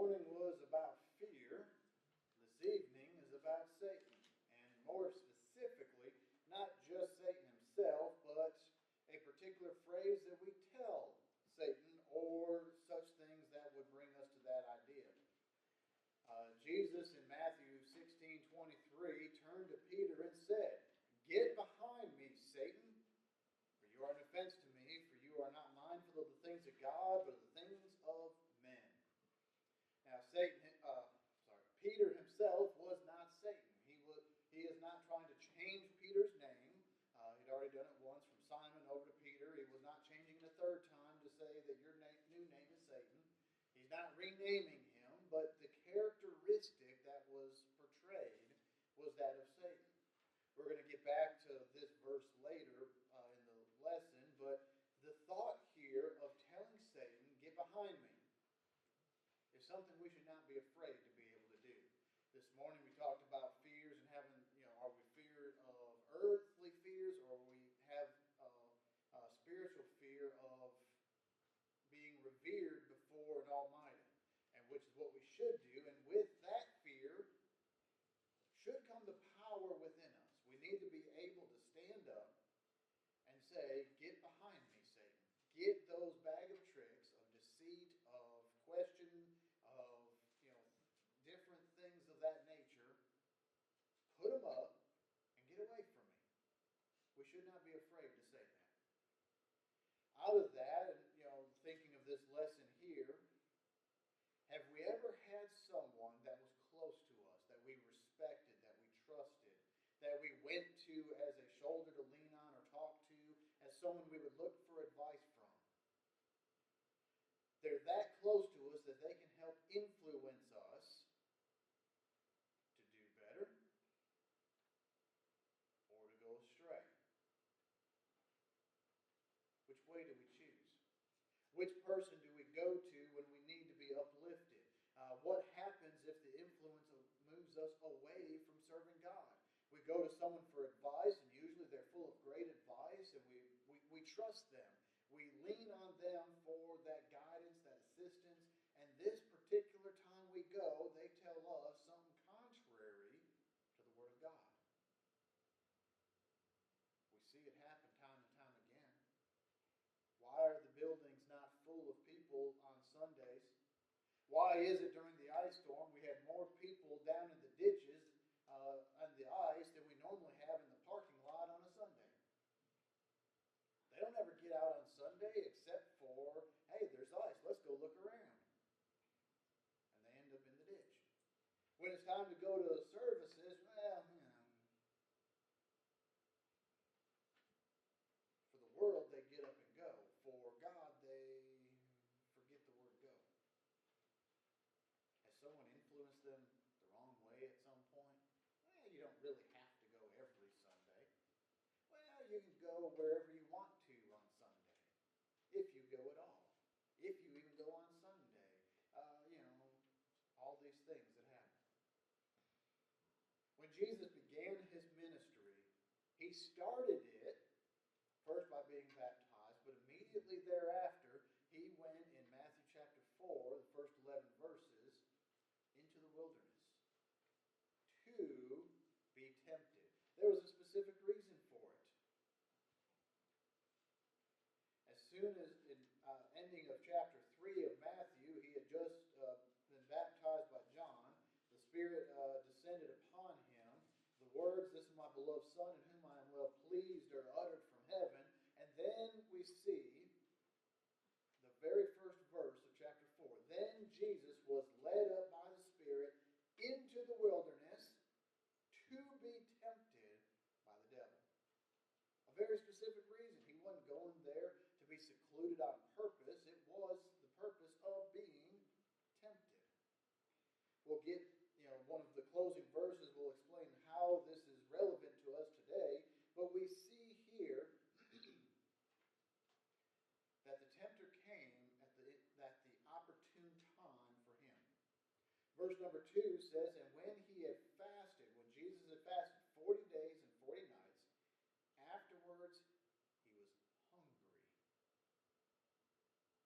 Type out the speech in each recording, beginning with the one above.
morning was about fear. This evening is about Satan. And more specifically, not just Satan himself, but a particular phrase that we tell Satan or such things that would bring us to that idea. Jesus in Matthew 16:23 turned to Peter and said, "Get behind me, Satan, for you are an offense to me, for you are not mindful of the things of God, but of the things of men." Now, Peter himself was not Satan. He is not trying to change Peter's name. He'd already done it once from Simon over to Peter. He was not changing it a third time to say that your new name is Satan. He's not renaming him, but the characteristic that was portrayed was that of Satan. We're going to get back to this verse later in the lesson, but the thought here of telling Satan, "Get behind me," is something we should not be afraid to be able to do. This morning we talked about fears and having, are we feared of earthly fears, or we have a spiritual fear of being revered before an Almighty, and which is what we should do. And with that fear should come the power within us. We need to be able to stand up and say, "Get behind me, Satan." Get those bag of tricks of deceit, of question, of different things of that nature. Put them up and get away from me. We should not be afraid to say that. Out of that, and thinking of this lesson here, have we ever had someone that was close to us, that we respected, that we trusted, that we went to as a shoulder to lean on or talk to, as someone we would look for advice from? They're that close to us that they can help influence us to do better or to go astray. Which way do we choose? Which person do we go to when we need to be uplifted? What happens if the influence moves us away from serving God? We go to someone for advice, and usually they're full of great advice, and we trust them. We lean on them for that guidance, that assistance, and this particular time we go, they tell us something contrary to the Word of God. We see it happen time and time again. Why are the buildings not full of people on Sundays? Why is it during the ice storm we had more people down in the ditches on the ice than we normally have in the parking lot on a Sunday? They don't ever get out on Sunday except for, "Hey, there's ice, let's go look around." And they end up in the ditch. When it's time to go to services, for the world, they get up and go. For God, they forget the word go. Has someone influenced them the wrong way at some point? Well, you don't really have to go every Sunday. Well, you can go wherever you want to on Sunday, if you go at all. If you even go on Sunday. All these things that happen. When Jesus began his ministry, he started it first by being baptized, but immediately thereafter, he went in Matthew chapter 4, the first 11 verses, into the wilderness to be tempted. There was a specific reason for it. As soon as in ending of chapter 3 of Matthew, he had just been baptized by John. The Spirit descended upon him. The words, "This is my beloved Son, in whom I am well pleased," are uttered from heaven. And then we see the very first verse of chapter 4. Then Jesus was led up by the Spirit into the wilderness to be tempted by the devil. A very specific reason. He wasn't going there to be secluded on purpose. It was the purpose of being tempted. We'll get, one of the closing verses will explain how this is relevant to us today. But we see here that the tempter came at the opportune time for him. Verse number 2 says, "And when he had fasted," when Jesus had fasted 40 days and 40 nights, afterwards he was hungry.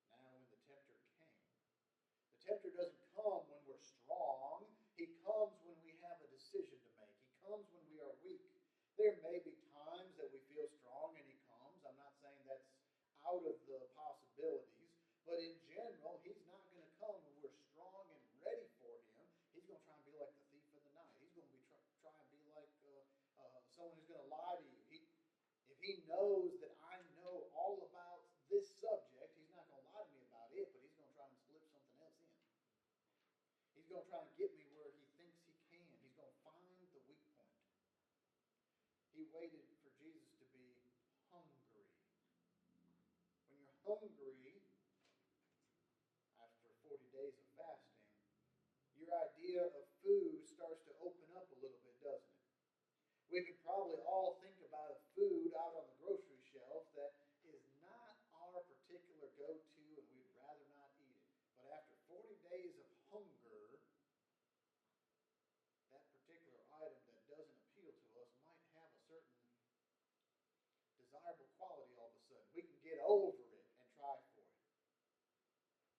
Now when the tempter came. The tempter doesn't come There may be times that we feel strong and he comes. I'm not saying that's out of the possibilities, but in general, he's not going to come when we're strong and ready for him. He's going to try and be like the thief in the night. He's going to be try and be like someone who's going to lie to you. If he knows that I know all about this subject, he's not going to lie to me about it, but he's going to try and slip something else in. He's going to try and get me where he thinks he can. He's going to find the weak point. He waited for Jesus to be hungry. When you're hungry, after 40 days of fasting, your idea of food starts to open up a little bit, doesn't it? We can probably all think about a food out on the grocery shelf that is not our particular go-to and we'd rather not eat it. But after 40 days of hunger, that particular item that doesn't appeal to us might have a certain desirable quality all of a sudden. We can get over it and try for it.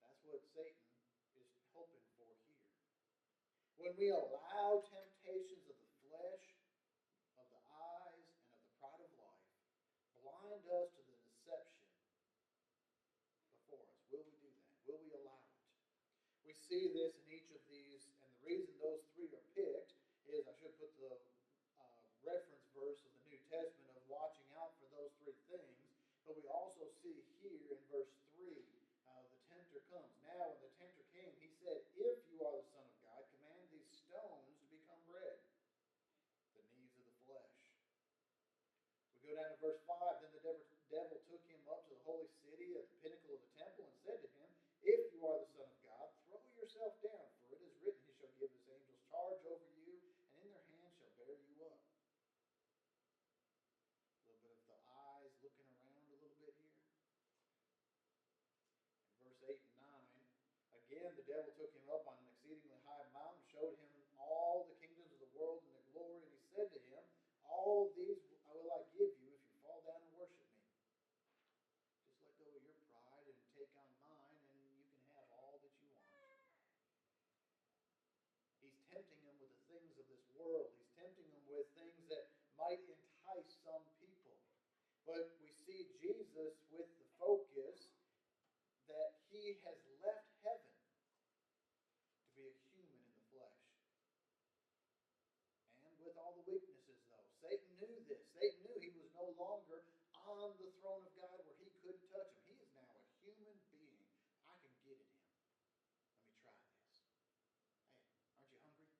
That's what Satan is hoping for here. When we allow temptations of the flesh, of the eyes, and of the pride of life, blind us to the deception before us, will we do that? Will we allow it? We see this in each of these, and the reason those three are picked is, I should put the reference verse of the New Testament of watching out for those three things, but we also see here in verse 3, the tempter comes. Now when the tempter came, he said, "If you are the Son of God, command these stones to become bread." The needs of the flesh. We go down to verse 5, then the devil took him up to the holy city at the pinnacle of the temple and said to him, "If you are the Son of God, throw yourself down, for it is written, he shall give his angels charge over you, and in their hands shall bear you up." A little bit of the eyes looking around a little bit here. In verse 8 and 9, again the devil took him up on an exceedingly high mountain, showed him all the kingdoms of the world and their glory, and he said to him, "All these will I give you if you fall down and worship me." Just let go of your pride and take on mine, and you can have all that you want. He's tempting him with the things of this world. He's tempting him with things that might entice some people. But we see Jesus with the focus that he has left heaven to be a human in the flesh. And with all the weaknesses, though. Satan knew this. Satan knew he was no longer on the throne of God where he couldn't touch him. He is now a human being. I can get at him. Let me try this. Hey, aren't you hungry?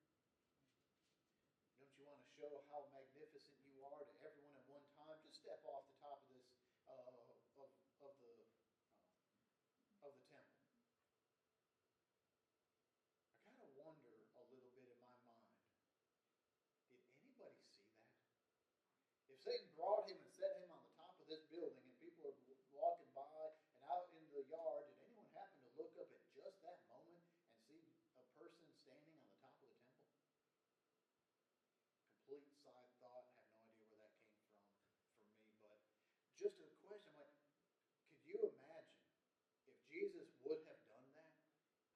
Don't you want to show how magnificent you are to everyone at one time? Just step off the top of this of the temple. I kind of wonder a little bit in my mind, did anybody see that? If Satan brought him and set him on the top of this building and people are walking by and out in the yard, did anyone happen to look up at just that moment and see a person standing on the top of the temple? Complete side thought, I have no idea where that came from for me, but just a question, like, could you imagine if Jesus would have done that,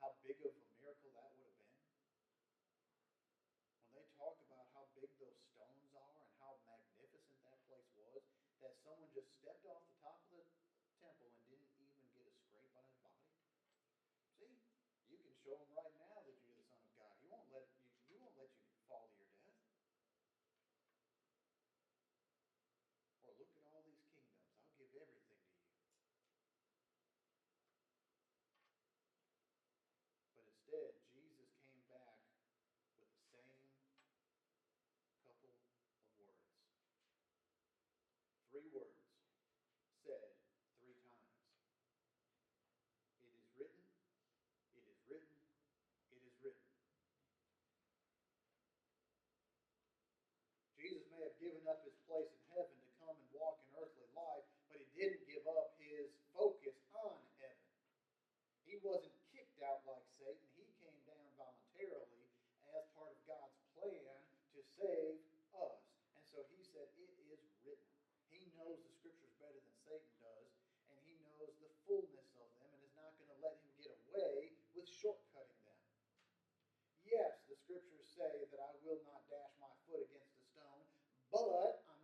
how big of a miracle that would have been? When they talk about how big those stones are and how magnificent that place was, that someone just stepped off the top of the temple and didn't even get a scrape on his body. See, you can show him right now that you're the Son of God. He won't let you fall to your death. Or look at all these kingdoms. I'll give everything to you. But instead, Jesus came back with the same couple of words. 3 words said 3 times. It is written, it is written, it is written. Jesus may have given up his place in heaven to come and walk in earthly life, but he didn't give up his focus on heaven. He wasn't kicked out like Satan. He came down voluntarily as part of God's plan to save us. And so he said, it is written. He knows the scriptures better than Satan does, and he knows the fullness of them and is not going to let him get away with shortcutting them. Yes, the scriptures say that I will not dash my foot against a stone, but I'm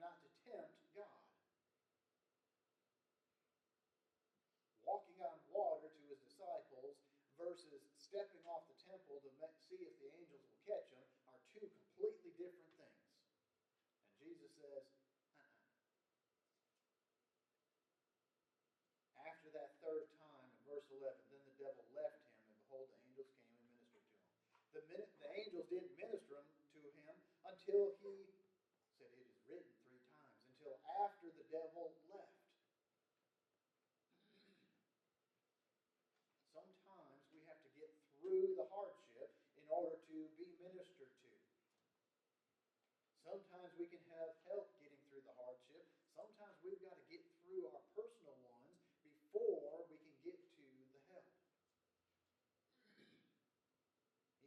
versus stepping off the temple to see if the angels will catch him are two completely different things. And Jesus says, After that third time, in verse 11, then the devil left him, and behold, the angels came and ministered to him. The angels didn't minister to him until he said, it is written 3 times, until after the devil left. Sometimes we have to get through the hardship in order to be ministered to. Sometimes we can have help getting through the hardship. Sometimes we've got to get through our personal ones before we can get to the help.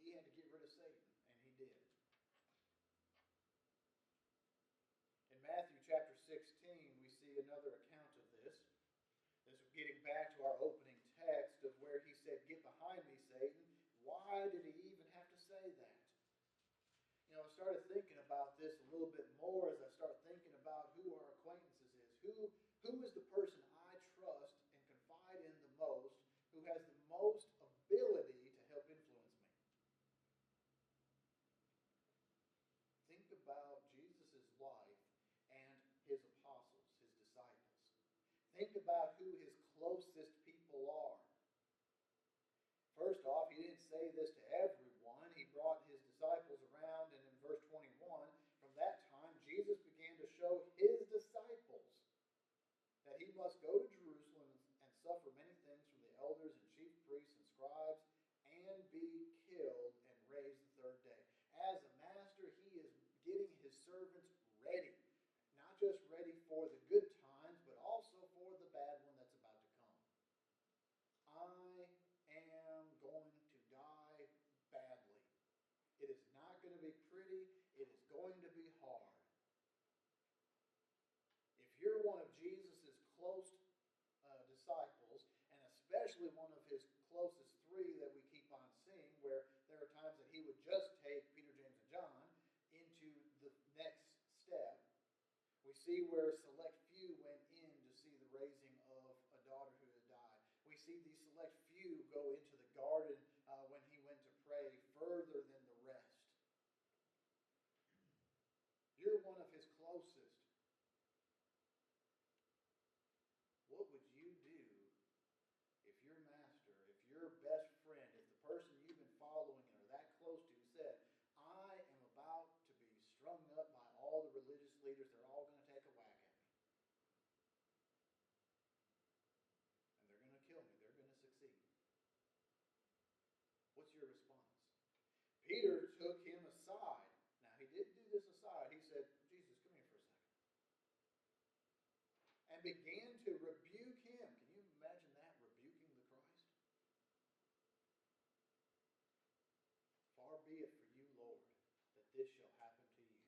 He had to get rid of Satan, and he did. In Matthew chapter 16, we see another account of this. This is getting back to our opening text of where he said, get behind me, Satan. Why did he even have to say that? You know, I started thinking about this a little bit more as I started thinking about who our acquaintances is. Who is the person I trust and confide in the most, who has the most ability to help influence me? Think about Jesus' life and his apostles, his disciples. Think about who his closest people are. First off, he didn't say this to everyone. He brought his disciples around, and in verse 21, from that time, Jesus began to show his disciples that he must go to Jerusalem and suffer many things from the elders and chief priests and scribes, and be killed and raised the third day. As a master, he is getting his servants ready. Not just ready for the good times, but also for the bad one that's about to come. I am going to die badly. It is not going to be pretty. It is going to be hard. If you're one of Jesus' close disciples, and especially one of his closest 3 that we keep on seeing, where there are times that he would just take Peter, James, and John into the next step, we see where select few went in to see the raising of a daughter who had died. We see these select few go into the garden when he went to pray further than the rest. You're one of his closest. What would you do if your master, if your best friend, if the person you've been following and are that close to said, I am about to be strung up by all the religious leaders, they're all going to take a whack at me. And they're going to kill me, they're going to succeed. What's your response? Peter took him aside. Now, he didn't do this aside. He said, Jesus, come here for a second. And began to rebuke him. Can you imagine that, rebuking the Christ? Far be it for you, Lord, that this shall happen to you.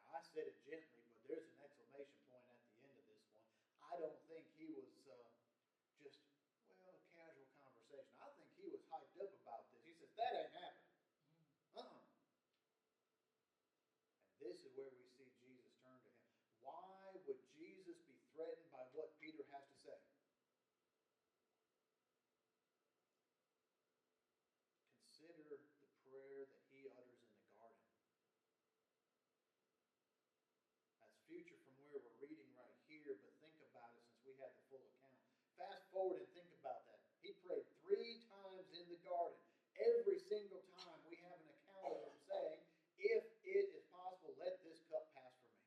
Now, I said it gently, but there's an exclamation point at the end of this one. I don't think he was just, a casual conversation. I think he was hyped up about this. He says, that ain't happening. And this is where we see Jesus turn to him. Why would Jesus be threatened by what Peter has to say? Consider the prayer that he utters in the garden. That's future from where we're reading right here, but think about it since we had the full account. Fast forward and think about that. He prayed 3 times in the garden. Every single time we have an account of him saying, if it is possible, let this cup pass from me.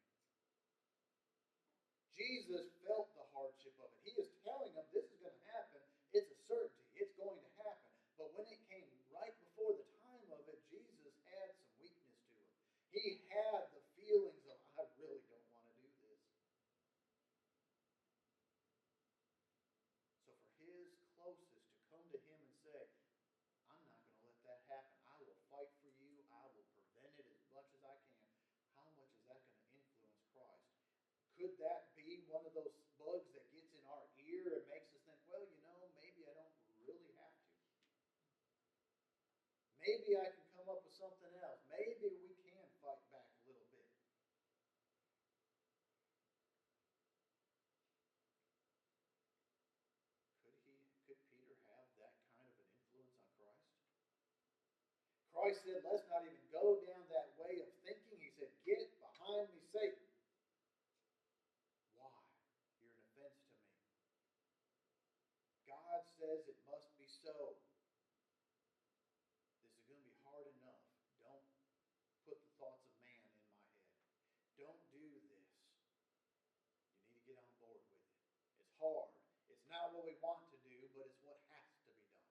Jesus felt the hardship of it. He is telling them this is going to happen. It's a certainty. It's going to happen. But when it came right before the time of it, Jesus had some weakness to him. He had the feelings of, I really don't want to do this. So for his closest to come to him and say, I'm not going to let that happen. I will fight for you. I will prevent it as much as I can. How much is that going to influence Christ? Could that be one of those bugs that gets in our ear and makes us think, well, maybe I don't really have to. Maybe I can come up with something else. Maybe we can fight back a little bit. Could Peter have that kind of an influence Christ said, let's not even go down that way of thinking. He said, get behind me, Satan. Why? You're an offense to me. God says it must be so. This is going to be hard enough. Don't put the thoughts of man in my head. Don't do this. You need to get on board with it. It's hard. It's not what we want to do, but it's what has to be done.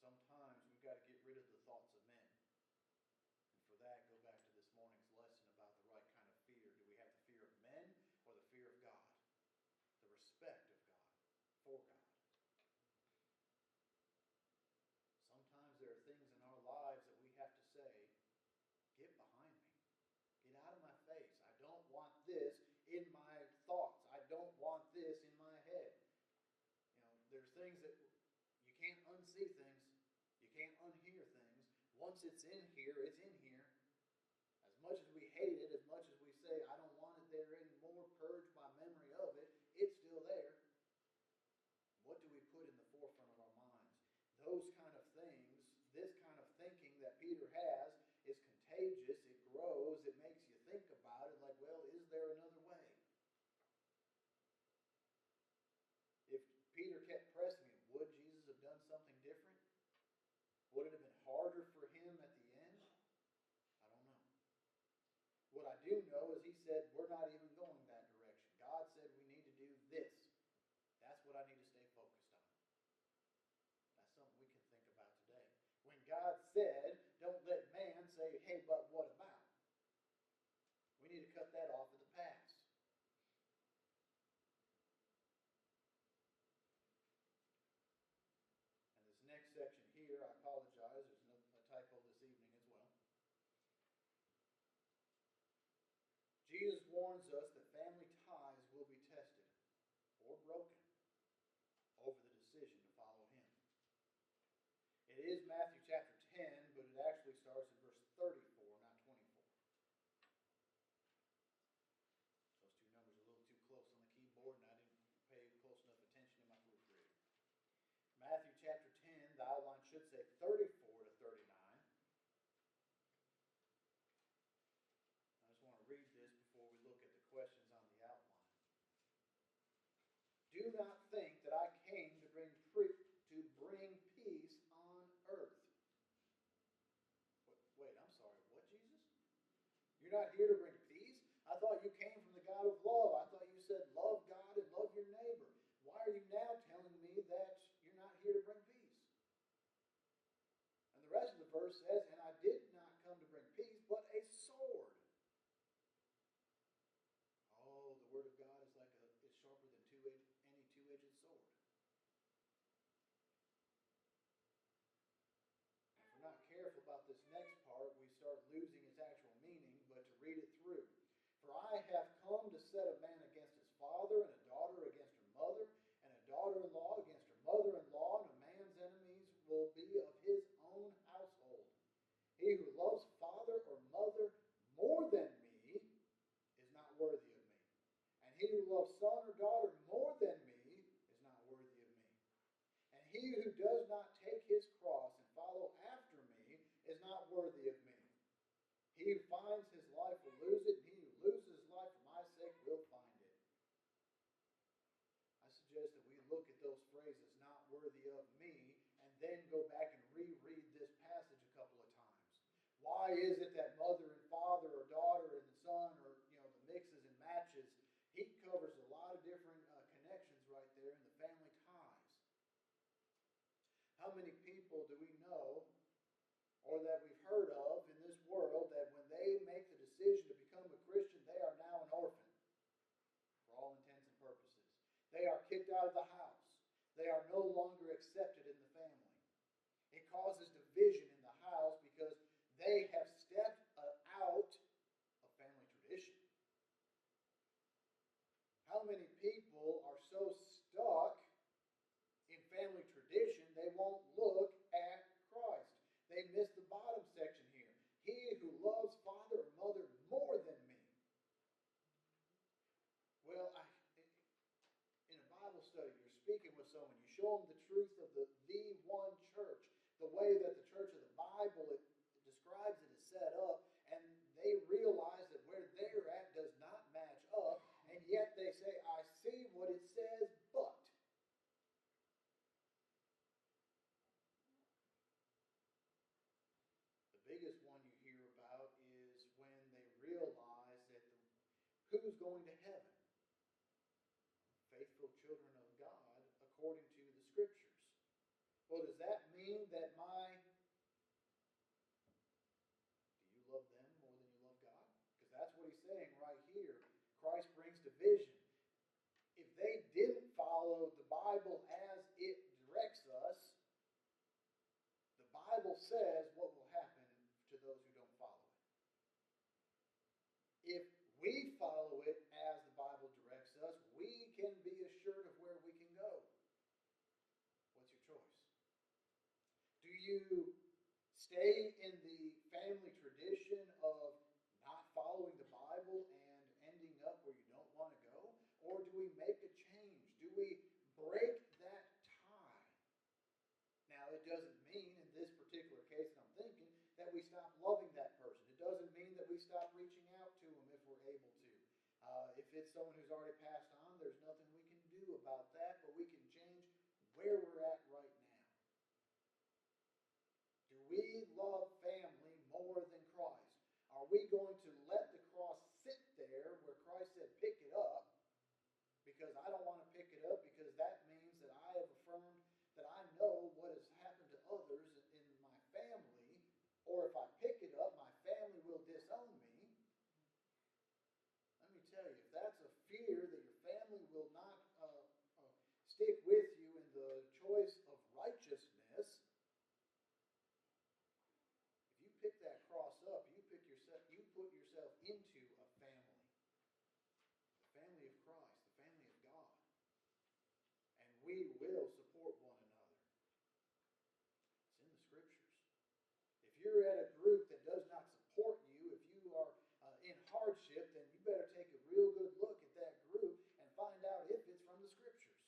Sometimes we've got to get rid of the thoughts of men. And for that, go back to this morning's lesson about the right kind of fear. Do we have the fear of men or the fear of God? The respect of God for God. Sometimes there are things in our lives that we have to say, get behind me. Get out of my face. I don't want this in my thoughts. I don't want this in my head. You know, there's things that you can't unsee things. You can't unhear things. Once it's in here, it's in here. As much as we hate it, as much as we say, I don't want it there anymore, purge my memory of it, it's still there. What do we put in the forefront of our minds? Those kind of things, this kind of thinking that Peter has is contagious. It grows. It makes you think about it like, well, is there another way? If Peter kept pressing him, would Jesus have done something different? Would it have been harder for him at the end? I don't know. What I do know is he said, we're not even going that direction. God said we need to do this. That's what I need to stay focused on. That's something we can think about today. When God said, don't let man say, hey, but what about? We need to cut that off in the past. And this next section here, I apologize, there's a typo this evening as well. Jesus warns us that family ties will be tested or broken over the decision to follow him. It is Matthew chapter 10, but it actually starts in verse 34, not 24. Those two numbers are a little too close on the keyboard, and I didn't pay close enough attention in my proofreading. Matthew chapter 10, the outline should say 34 to 39. I just want to read this before we look at the questions on the outline. Do not think that I came to bring peace on earth. Wait, I'm sorry, what, Jesus? You're not here to bring peace? I thought you came from the God of love. I thought you said love God and love your neighbor. Why are you now telling me that you're not here to bring peace? And the rest of the verse says, and I did not come to bring peace, but a sword. Oh, the word of God is sharper than any two-edged sword. If we're not careful about this next part, we start losing its actual meaning, but to read it through. For I have come to set a man against his father, and a daughter against her mother, and a daughter-in-law against her mother-in-law, and a man's enemies will be of his own household. He who loves father or mother more than me is not worthy of me. And he who loves son or daughter more than me is not worthy of me. And he who does not take his cross and follow after me is not worthy of me. He who finds his life will lose it, and he who loses his life for my sake will find it. I suggest that we look at those phrases, not worthy of me, and then go back and reread this passage a couple of times. Why is it that mother and father or daughter and son or, the mixes and matches, he covers a lot of different connections right there in the family ties. How many people do we know or that we've heard of in this world that when they make the decision to become a Christian, they are now an orphan for all intents and purposes. They are kicked out of the house. They are no longer accepted in the family. It causes division in the house because they have stepped out of family tradition. How many people are so stuck in family tradition they won't look at Christ? They miss the bottom section here. He who loves father or mother more than me. Well, in a Bible study, you're speaking with someone, you show them the truth of the the one church, the way that the church of the Bible it describes it is set up, and they realize that where they're at does not match up, and yet they say, I see what it says, but. The biggest one you hear about is when they realize that who's going to heaven? Faithful children of God according to the Scriptures. Well, does that mean that do you love them more than you love God? Because that's what he's saying right here. Christ brings division. If they didn't follow the Bible as it directs us, the Bible says what will happen to those who don't follow it. If we follow it as the Bible directs us, we can be assured of where we can go. What's your choice? Do you stay in the family tradition of not following the Bible and ending up where you don't want to go? Or do we make a change? Do we break that tie? Now, it doesn't mean in this particular case that I'm thinking that we stop loving that person. It doesn't mean that we stop reaching out to them if we're able to. If it's someone who's already passed on, there's nothing we can do about that, but we can change where we're at right now. Do we love family more than Christ? Are we going to let the cross sit there where Christ said, pick it up, because I don't want to pick it up because that means that I have affirmed that I know what has happened to others in my family, or if I pick it up, my family will disown me. Let me tell you, if that's a fear that your family will not stick with you in the choice of righteousness, if you pick that cross up, you put yourself into a family. The family of Christ, the family of God. And we will support one another. It's in the Scriptures. If you're at a group that does not support you, if you are in hardship, then you better take a real good look at that group and find out if it's from the Scriptures.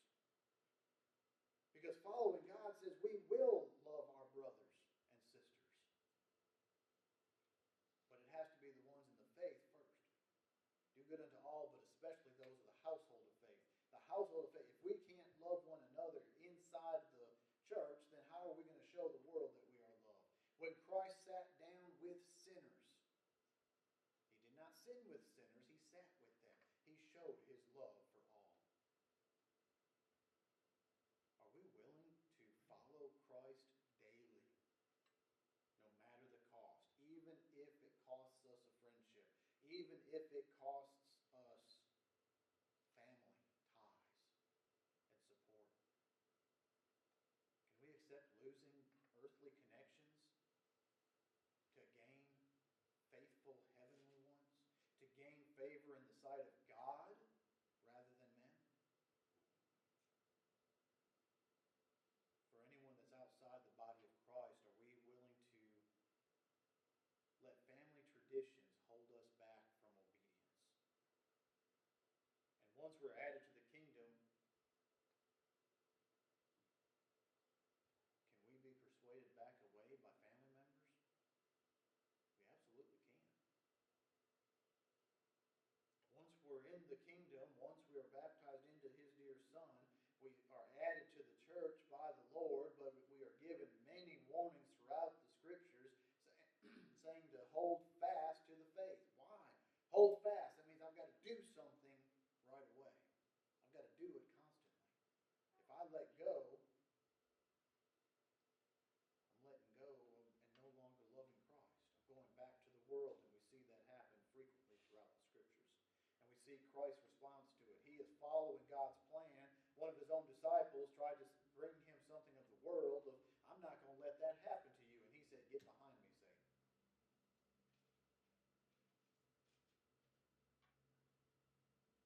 Because following God says we will love our brothers and sisters. But it has to be the ones in the faith first. Do good unto all, but especially those of the household of faith. The household of faith. If we can't love one another inside the church, then how are we going to show the world that we are loved? When Christ sat down with sinners, he did not sin with sinners, he sat with them. He showed his love for all. Are we willing to follow Christ daily, no matter the cost, even if it costs us a friendship, even if it costs us family ties and support? Can we accept losing earthly connections to gain faithful heavenly ones, to gain favor in the sight of God rather than men? For anyone that's outside the body of Christ, are we willing to let family traditions hold us back from obedience? And once we're added to the kingdom, can we be persuaded back away by family members? We absolutely can. Once we're in the kingdom, once we are baptized into his dear Son, we are added to the church by the Lord, but we are given many warnings throughout the Scriptures saying to hold fast to the faith. Why? Hold fast. That means I've got to do something right away. I've got to do it constantly. If I let go, I'm letting go and no longer loving Christ. I'm going back to the world, and we see that happen frequently throughout the Scriptures. And we see Christ's response to it. He is following God's plan. One of his own disciples tried to bring him something of the world, of, I'm not going to let that happen to you. And he said, get behind me, Satan.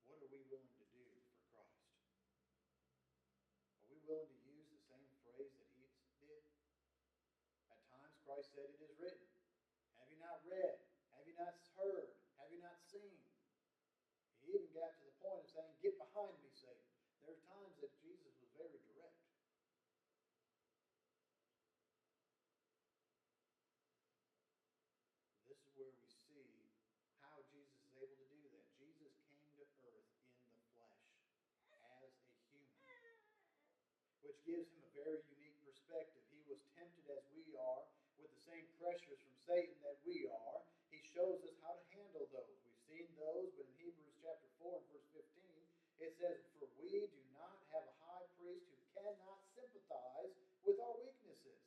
What are we willing to do for Christ? Are we willing to use the same phrase that he did? At times, Christ said, it is written. Have you not read? Have you not heard? Have you not seen? He even got to the point of saying, get behind me, Satan. There are times that Jesus was very direct. which gives him a very unique perspective. He was tempted as we are, with the same pressures from Satan that we are. He shows us how to handle those. We've seen those, but in Hebrews chapter 4 and verse 15, it says, "For we do not have a high priest who cannot sympathize with our weaknesses."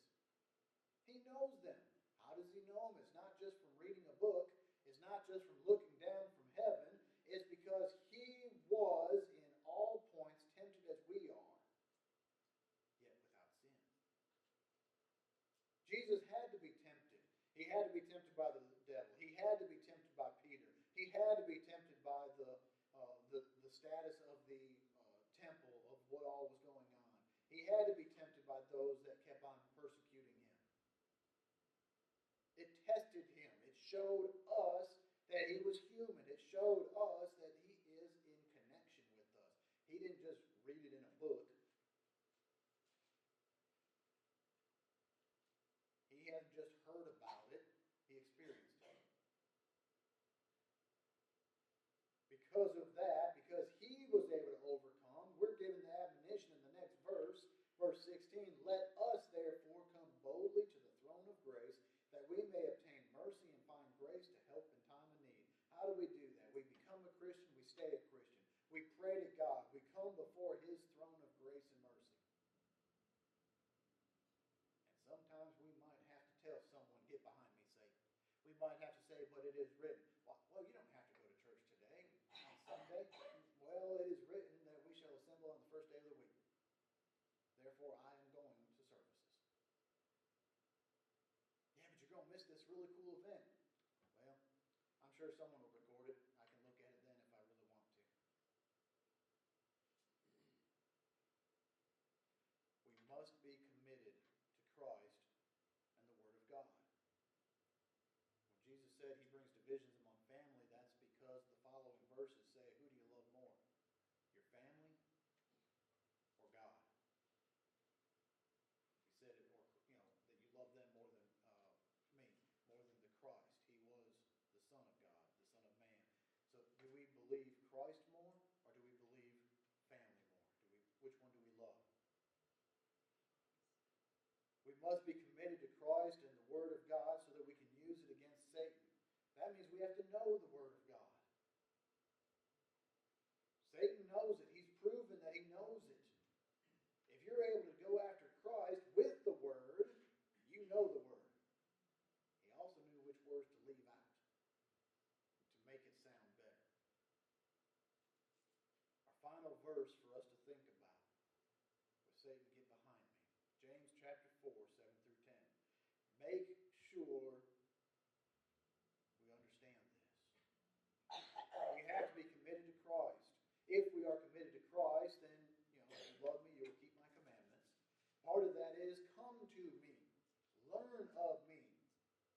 He knows them. How does he know them? It's not just from reading a book. It's not just from looking down from heaven. It's because he was in all points tempted as we are, yet without sin. Jesus had to be tempted. He had to be tempted by the devil. He had to be tempted by Peter. He had to be tempted by the status of the temple, of what all was going on. He had to be tempted by those that kept on persecuting him. It tested him. It showed us that he was human. It showed us that he is in connection with us. He didn't just read it in a book. He hadn't just heard about it. He experienced it. Because of that, because he was able to overcome, we're given the admonition in the next verse, verse 16, "Let us therefore come boldly to the throne of grace, that we may obtain mercy and find grace to help in time of need." How do we do that? We become a Christian, we stay a Christian. We pray to God, we come before his throne of grace and mercy. And sometimes we might have to tell someone, "Get behind me, Satan." We might have to say, "But it is written." Well, you don't have to go to church today, on Sunday. Well, it is written that we shall assemble on the first day of the week. Therefore, I am going to services. "Yeah, but you're going to miss this really cool event." Well, I'm sure someone will record it. I can look at it then if I really want to. We must be committed to Christ and the Word of God. When Jesus said he brings divisions among family, that's because the following verses say, who do you love more? Your family or God? He said it, or that you love them more than me, more than the Christ. He was the Son of God, the Son of Man. So do we believe Christ more, or do we believe family more? Which one do we love? We must be committed to Christ and the Word of God so that we can use it against Satan. That means we have to know the Word of God. Satan knows it. He's proven that he knows it. If you're able to go after Christ with the Word, you know the Word. He also knew which words to leave out to make it sound better. Our final verse for us to think about with Satan, get behind me. James chapter 4, 7 through 10. Make sure we understand this. We have to be committed to Christ. If we are committed to Christ, then, if you love me, you will keep my commandments. Part of that is, come to me. Learn of me.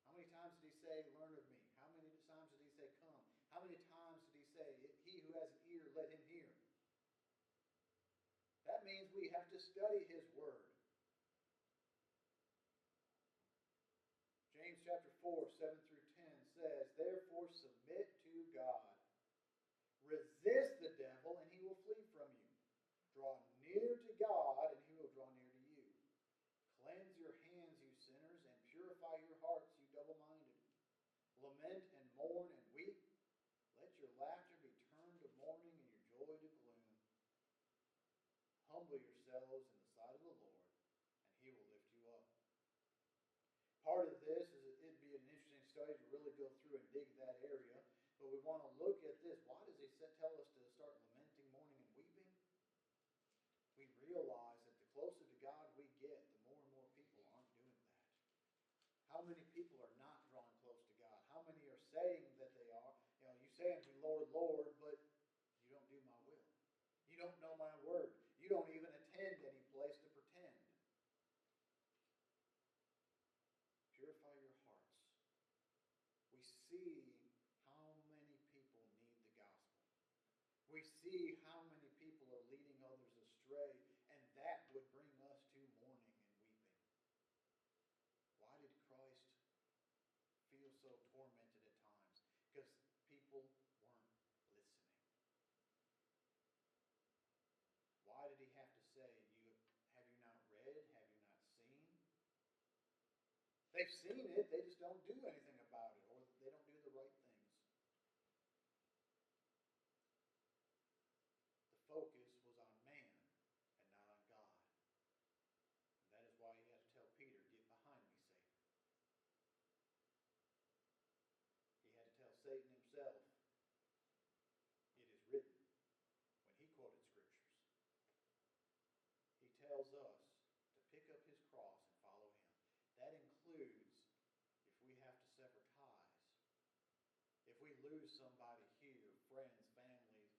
How many times did he say, learn of me? How many times did he say, come? How many times did he say, he who has an ear, let him hear? That means we have to study his word. James chapter 4, 7 through 10 says, therefore submit to God. Resist the devil, and he will flee from you. Draw near to God, and he will draw near to you. Cleanse your hands, you sinners, and purify your hearts, you double-minded. Lament and mourn and weep. Let your laughter be turned to mourning and your joy to gloom. Humble yourselves in the sight of the Lord, and he will lift you up. Part of this is it'd be an interesting study to really go through and dig that area. But we want to look at this. Why does he tell us to start lamenting, mourning, and weeping? We realize that the closer to God we get, the more and more people aren't doing that. How many people are not drawing close to God? How many are saying that they are? You say unto me, Lord, Lord, but you don't do my will. You don't know my word. You don't even attend any place to pretend. Purify your hearts. We see how many people need the gospel. We see how many people are leading others astray, and that would bring us to mourning and weeping. Why did Christ feel so tormented at times? Because people weren't listening. Why did he have to say, have you They've seen it, they just don't do anything about it, or they don't do the right things. The focus was on man and not on God. And that is why he had to tell Peter, "Get behind me, Satan." He had to tell Satan himself, "It is written," when he quoted scriptures. He tells us to pick up his cross and follow him. That includes if we have to sever ties. If we lose somebody here, friends, families,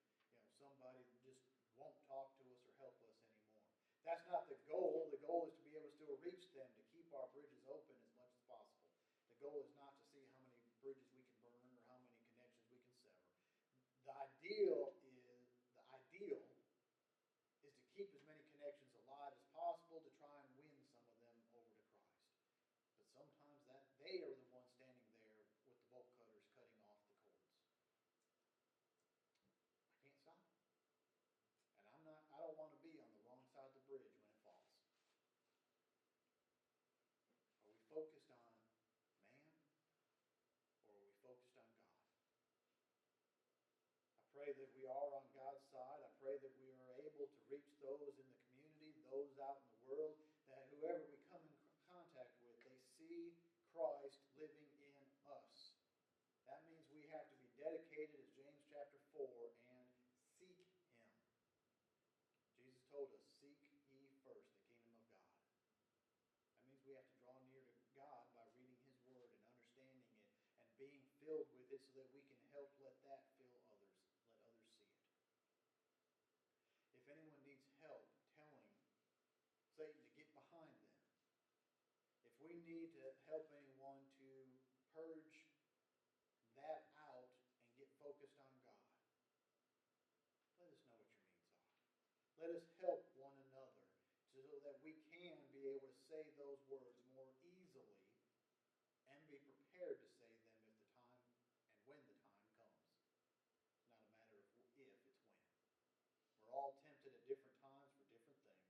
somebody just won't talk to us or help us anymore. That's not the goal. The goal is to be able to still reach them, to keep our bridges open as much as possible. The goal is not to see how many bridges we can burn or how many connections we can sever. The ideal is to keep as many connections alive as possible to try and win some of them over to Christ. But sometimes that they are the ones standing there with the bolt cutters cutting off the cords. I can't stop them. And I don't want to be on the wrong side of the bridge when it falls. Are we focused on man, or are we focused on God? I pray that we are on God's side. I pray that we are able to reach those in the community, those out in the world, that whoever we come in contact with, they see Christ living in us. That means we have to be dedicated, as James chapter 4, and seek him. Jesus told us, "Seek ye first the kingdom of God." That means we have to draw near to God by reading his word and understanding it and being filled with it so that we can help let that fill others, let others see it. If anyone needs help telling Satan to get behind them, if we need to help anyone to purge that out and get focused on God, let us know what your needs are. Let us help one another so that we can be able to say those words more easily and be prepared to say them if the time and when the time comes. It's not a matter of if, it's when. We're all tempted at different times for different things.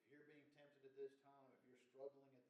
If you're being tempted at this time, if you're struggling at